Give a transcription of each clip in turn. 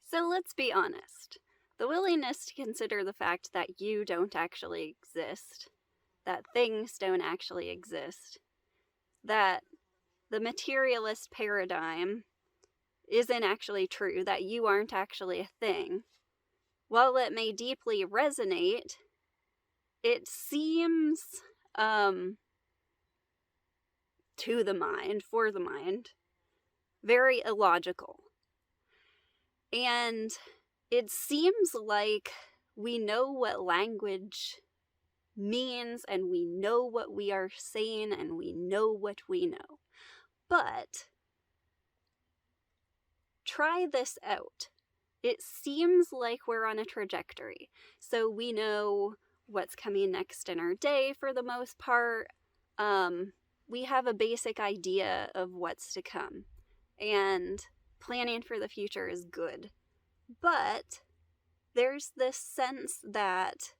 So let's be honest. The willingness to consider the fact that you don't actually exist, that things don't actually exist, that the materialist paradigm isn't actually true, that you aren't actually a thing, while it may deeply resonate, it seems, to the mind, for the mind, very illogical. And it seems like we know what language means, and we know what we are saying, and we know what we know. But try this out. It seems like we're on a trajectory. So we know what's coming next in our day for the most part. We have a basic idea of what's to come. And planning for the future is good. But there's this sense that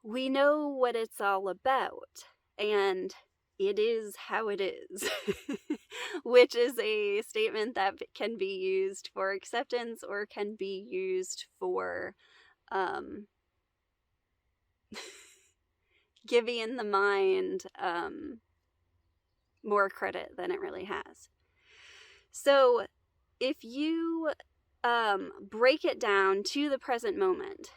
we know what it's all about, and it is how it is, which is a statement that can be used for acceptance or can be used for giving the mind more credit than it really has. So if you break it down to the present moment,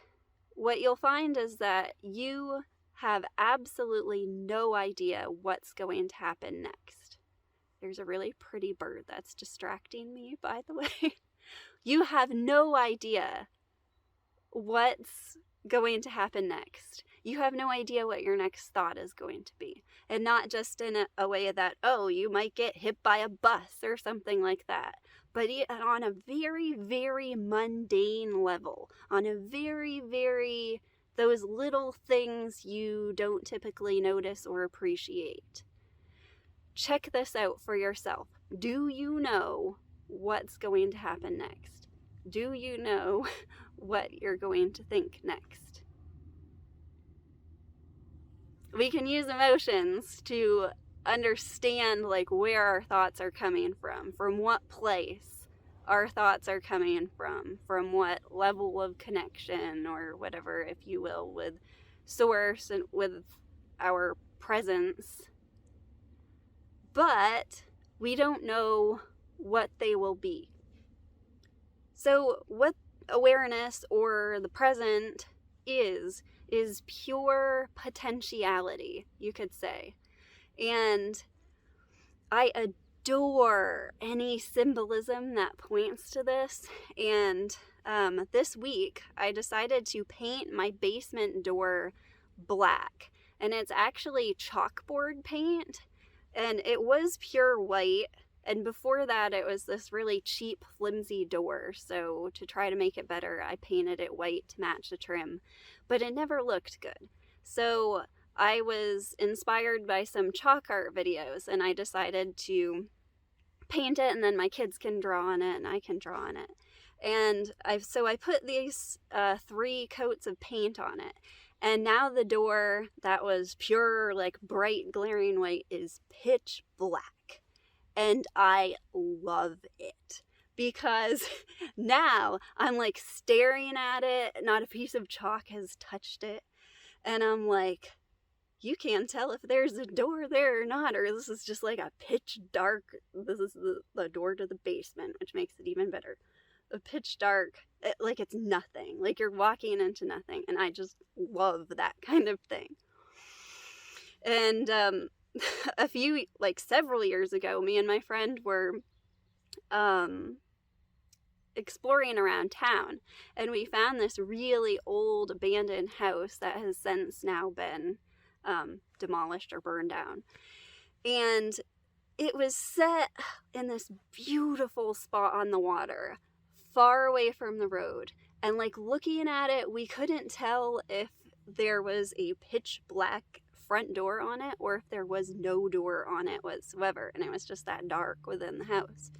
what you'll find is that you have absolutely no idea what's going to happen next. There's a really pretty bird that's distracting me, by the way. You have no idea what's going to happen next. You have no idea what your next thought is going to be. And not just in a way that, oh, you might get hit by a bus or something like that. But on a very, very mundane level, on a very, very, those little things you don't typically notice or appreciate. Check this out for yourself. Do you know what's going to happen next? Do you know what you're going to think next? We can use emotions to understand like where our thoughts are coming from what place our thoughts are coming from what level of connection or whatever, if you will, with source and with our presence. But we don't know what they will be. So what awareness or the present is pure potentiality, you could say. And I adore any symbolism that points to this. And this week, I decided to paint my basement door black. And it's actually chalkboard paint. And it was pure white. And before that, it was this really cheap, flimsy door. So to try to make it better, I painted it white to match the trim. But it never looked good. So I was inspired by some chalk art videos, and I decided to paint it, and then my kids can draw on it, and I can draw on it. And I put these 3 coats of paint on it. And now the door that was pure, like bright, glaring white is pitch black. And I love it. Because now I'm like staring at it, not a piece of chalk has touched it. And I'm like, you can't tell if there's a door there or not, or this is just like a pitch dark, this is the door to the basement, which makes it even better. A pitch dark, like it's nothing, like you're walking into nothing, and I just love that kind of thing. And several years ago, me and my friend were exploring around town, and we found this really old abandoned house that has since now been demolished or burned down. And it was set in this beautiful spot on the water, far away from the road. And like looking at it, we couldn't tell if there was a pitch black front door on it or if there was no door on it whatsoever. And it was just that dark within the house.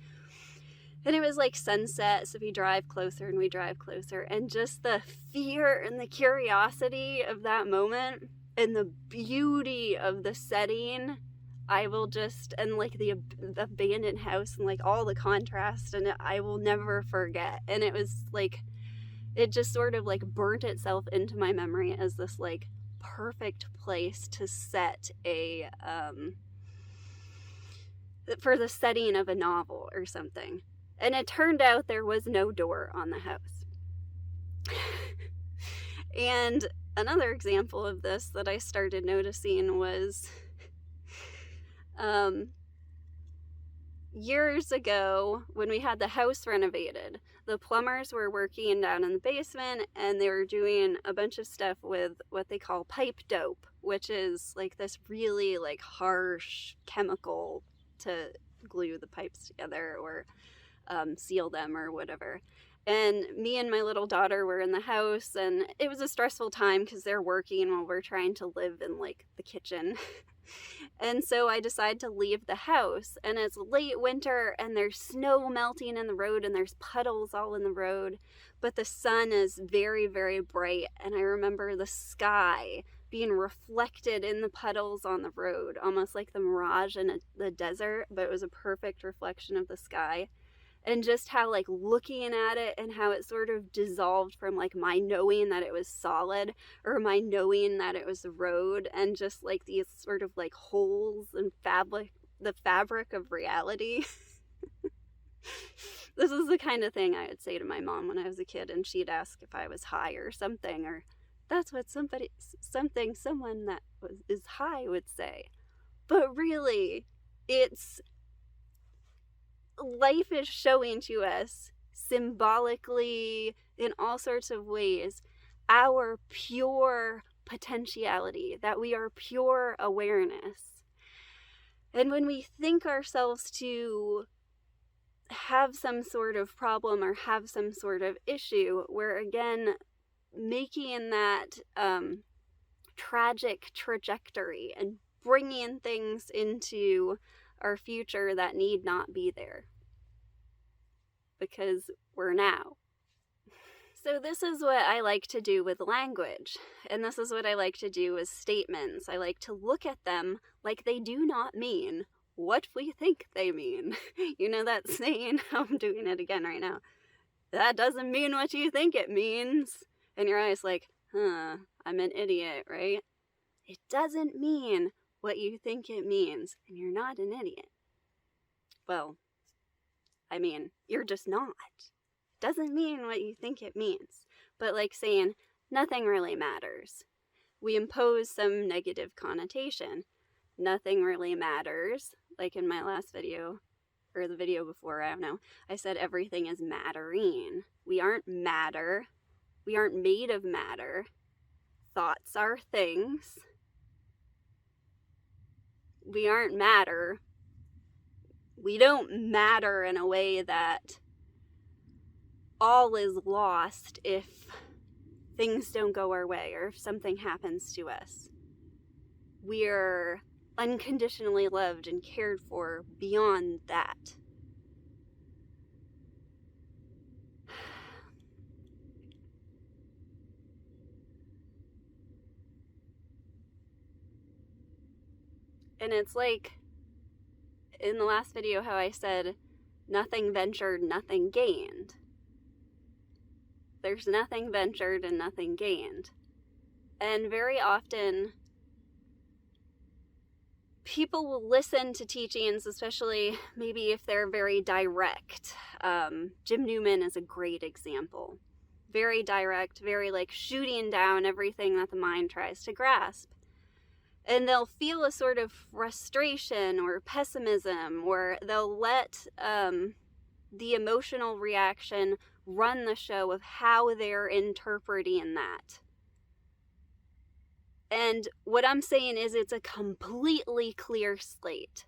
And it was like sunset, so we drive closer and we drive closer. And just the fear and the curiosity of that moment and the beauty of the setting I will just, and like the abandoned house and like all the contrast, and I will never forget. And it was like, it just sort of like burnt itself into my memory as this like perfect place to set a, for the setting of a novel or something. And it turned out there was no door on the house. And another example of this that I started noticing was years ago when we had the house renovated. The plumbers were working down in the basement, and they were doing a bunch of stuff with what they call pipe dope, which is like this really like harsh chemical to glue the pipes together or seal them or whatever. And me and my little daughter were in the house, and it was a stressful time because they're working while we're trying to live in like the kitchen. And so I decided to leave the house, and it's late winter and there's snow melting in the road and there's puddles all in the road, but the sun is very, very bright. And I remember the sky being reflected in the puddles on the road, almost like the mirage in the desert, but it was a perfect reflection of the sky. And just how like looking at it and how it sort of dissolved from like my knowing that it was solid or my knowing that it was the road, and just like these sort of like holes and the fabric of reality. This is the kind of thing I would say to my mom when I was a kid, and she'd ask if I was high or something, or that's what someone that is high would say. But really, it's life is showing to us symbolically in all sorts of ways our pure potentiality, that we are pure awareness. And when we think ourselves to have some sort of problem or have some sort of issue, we're again making that tragic trajectory and bringing things into our future that need not be there, because we're now. So this is what I like to do with language, and this is what I like to do with statements. I like to look at them like they do not mean what we think they mean. You know that saying? I'm doing it again right now. That doesn't mean what you think it means. And your eyes like, I'm an idiot, right? It doesn't mean what you think it means, and you're not an idiot. Well, I mean, you're just not. Doesn't mean what you think it means. But like saying, nothing really matters. We impose some negative connotation. Nothing really matters. Like in my last video, or the video before, I don't know, I said everything is mattering. We aren't matter. We aren't made of matter. Thoughts are things. We aren't matter. We don't matter in a way that all is lost if things don't go our way or if something happens to us. We're unconditionally loved and cared for beyond that. And it's like in the last video how I said, nothing ventured, nothing gained. There's nothing ventured and nothing gained. And very often, people will listen to teachings, especially maybe if they're very direct. Jim Newman is a great example. Very direct, very like shooting down everything that the mind tries to grasp. And they'll feel a sort of frustration or pessimism, or they'll let the emotional reaction run the show of how they're interpreting that. And what I'm saying is it's a completely clear slate.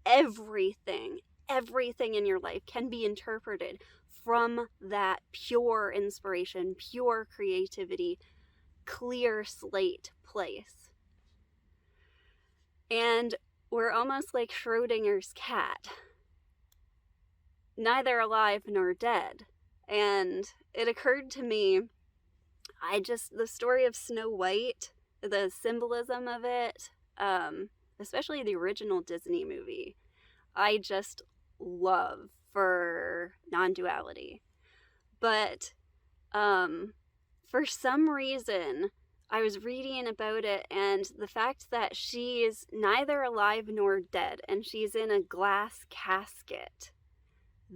Everything in your life can be interpreted from that pure inspiration, pure creativity, clear slate place. And we're almost like Schrödinger's cat. Neither alive nor dead. And it occurred to me, the story of Snow White, the symbolism of it, especially the original Disney movie, I just love for non-duality. But for some reason, I was reading about it, and the fact that she is neither alive nor dead, and she's in a glass casket,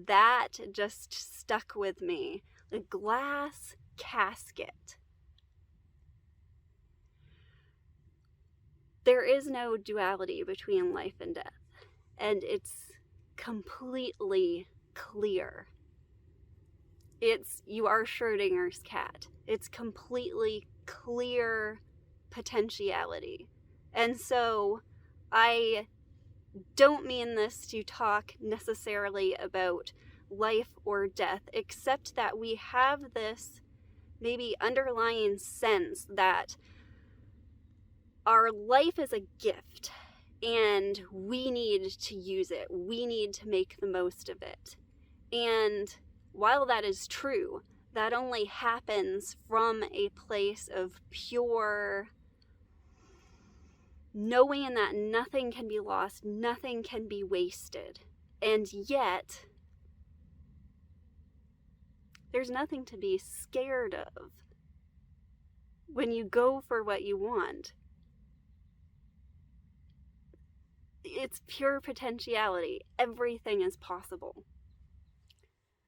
that just stuck with me. The glass casket. There is no duality between life and death, and it's completely clear. You are Schrödinger's cat. It's completely clear potentiality. And so I don't mean this to talk necessarily about life or death, except that we have this maybe underlying sense that our life is a gift and we need to use it. We need to make the most of it. And while that is true, that only happens from a place of pure knowing that nothing can be lost, nothing can be wasted. And yet, there's nothing to be scared of when you go for what you want. It's pure potentiality. Everything is possible.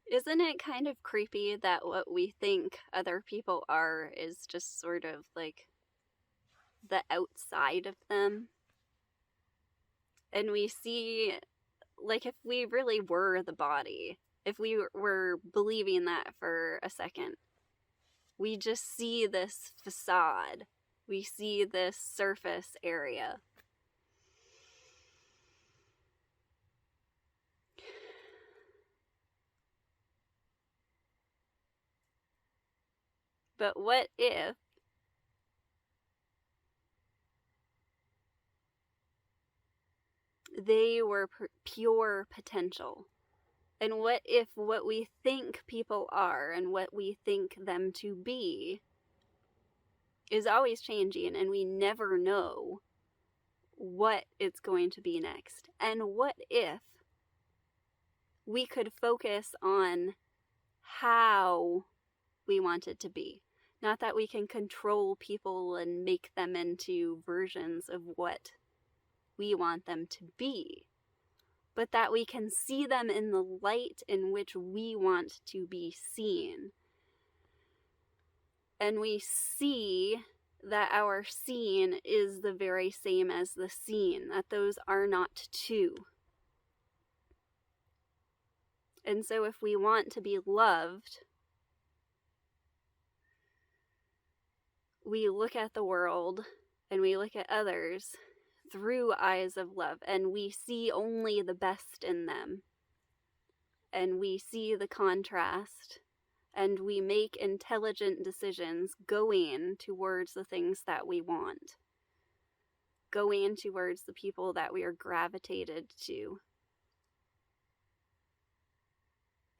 Isn't it kind of creepy that what we think other people are is just sort of like the outside of them? And we see, like, if we really were the body, if we were believing that for a second, we just see this facade. We see this surface area. But what if they were pure potential? And what if what we think people are and what we think them to be is always changing, and we never know what it's going to be next? And what if we could focus on how we want it to be? Not that we can control people and make them into versions of what we want them to be, but that we can see them in the light in which we want to be seen. And we see that our seen is the very same as the seen, that those are not two. And so if we want to be loved, we look at the world and we look at others through eyes of love, and we see only the best in them. And we see the contrast, and we make intelligent decisions going towards the things that we want, going towards the people that we are gravitated to.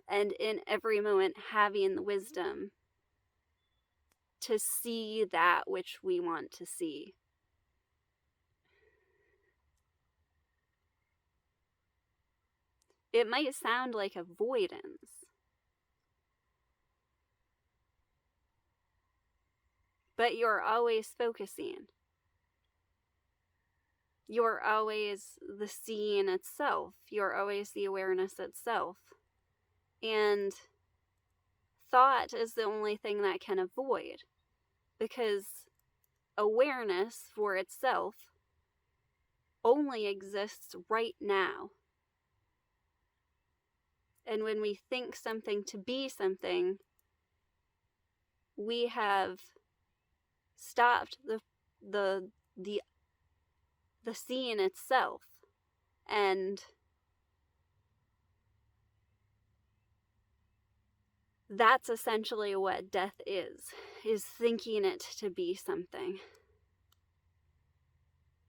And in every moment having the wisdom to see that which we want to see. It might sound like avoidance, but you're always focusing. You're always the seeing itself. You're always the awareness itself. And thought is the only thing that can avoid, because awareness for itself only exists right now. And when we think something to be something, we have stopped the scene itself. And that's essentially what death is thinking it to be something.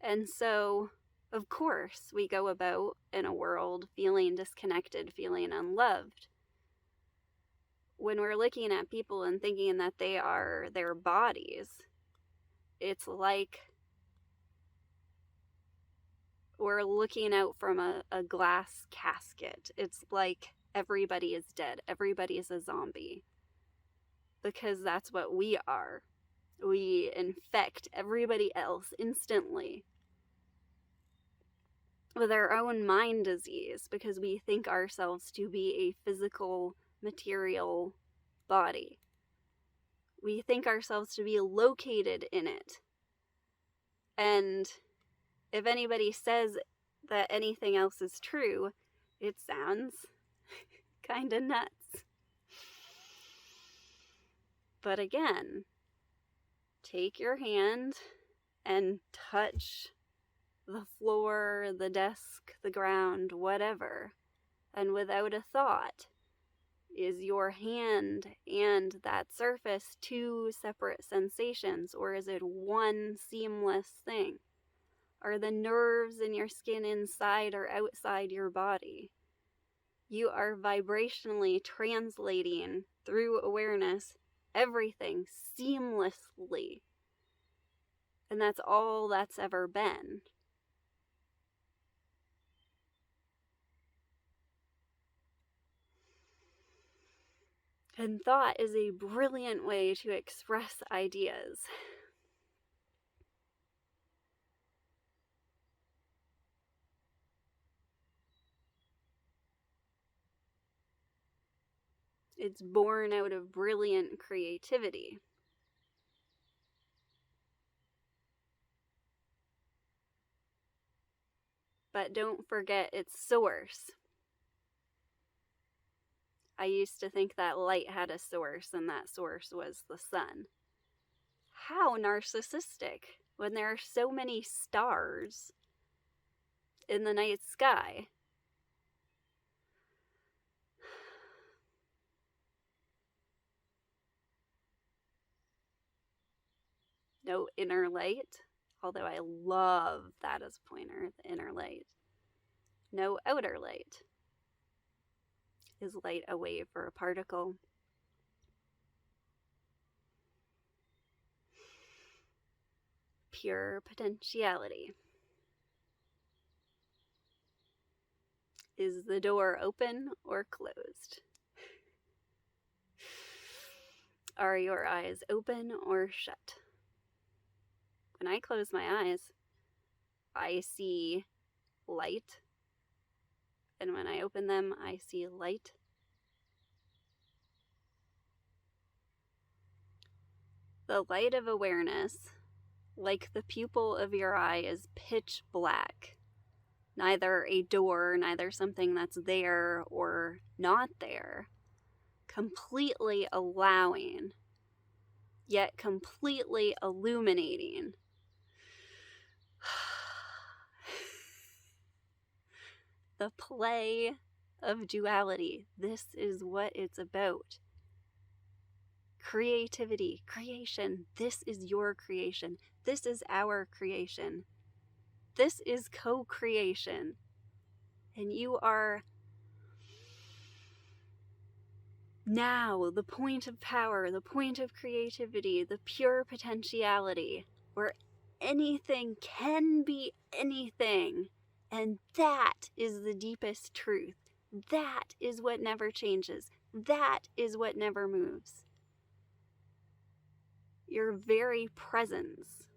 And so, of course, we go about in a world feeling disconnected, feeling unloved. When we're looking at people and thinking that they are their bodies, it's like or looking out from a glass casket. It's like everybody is dead. Everybody is a zombie. Because that's what we are. We infect everybody else instantly with our own mind disease because we think ourselves to be a physical, material body. We think ourselves to be located in it. And if anybody says that anything else is true, it sounds kind of nuts. But again, take your hand and touch the floor, the desk, the ground, whatever, and without a thought, is your hand and that surface two separate sensations, or is it one seamless thing? Are the nerves in your skin inside or outside your body? You are vibrationally translating through awareness everything seamlessly. And that's all that's ever been. And thought is a brilliant way to express ideas. It's born out of brilliant creativity. But don't forget its source. I used to think that light had a source, and that source was the sun. How narcissistic when there are so many stars in the night sky. No inner light, although I love that as a pointer, the inner light. No outer light. Is light a wave or a particle? Pure potentiality. Is the door open or closed? Are your eyes open or shut? When I close my eyes, I see light. And when I open them, I see light. The light of awareness, like the pupil of your eye, is pitch black. Neither a door, neither something that's there or not there. Completely allowing, yet completely illuminating. The play of duality. This is what it's about. Creativity, creation. This is your creation. This is our creation. This is co-creation. And you are now the point of power, the point of creativity, the pure potentiality, where anything can be anything. And that is the deepest truth. That is what never changes. That is what never moves. Your very presence